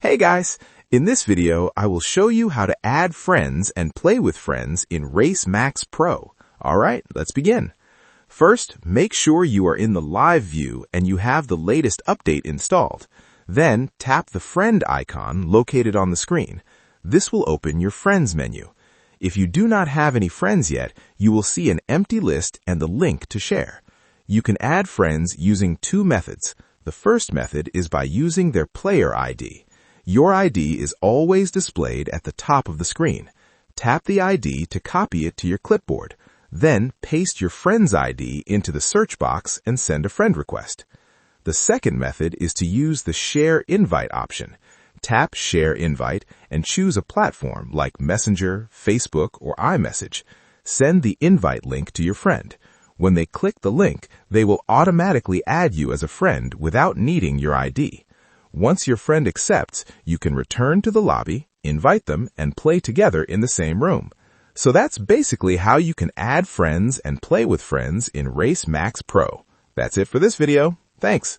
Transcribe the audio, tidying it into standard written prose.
Hey guys! In this video, I will show you how to add friends and play with friends in Race Max Pro. Alright, let's begin. First, make sure you are in the live view and you have the latest update installed. Then, tap the friend icon located on the screen. This will open your friends menu. If you do not have any friends yet, you will see an empty list and the link to share. You can add friends using two methods. The first method is by using their player ID. Your ID is always displayed at the top of the screen. Tap the ID to copy it to your clipboard. Then paste your friend's ID into the search box and send a friend request. The second method is to use the Share Invite option. Tap Share Invite and choose a platform like Messenger, Facebook, or iMessage. Send the invite link to your friend. When they click the link, they will automatically add you as a friend without needing your ID. Once your friend accepts, you can return to the lobby, invite them, and play together in the same room. So that's basically how you can add friends and play with friends in Race Max Pro. That's it for this video. Thanks.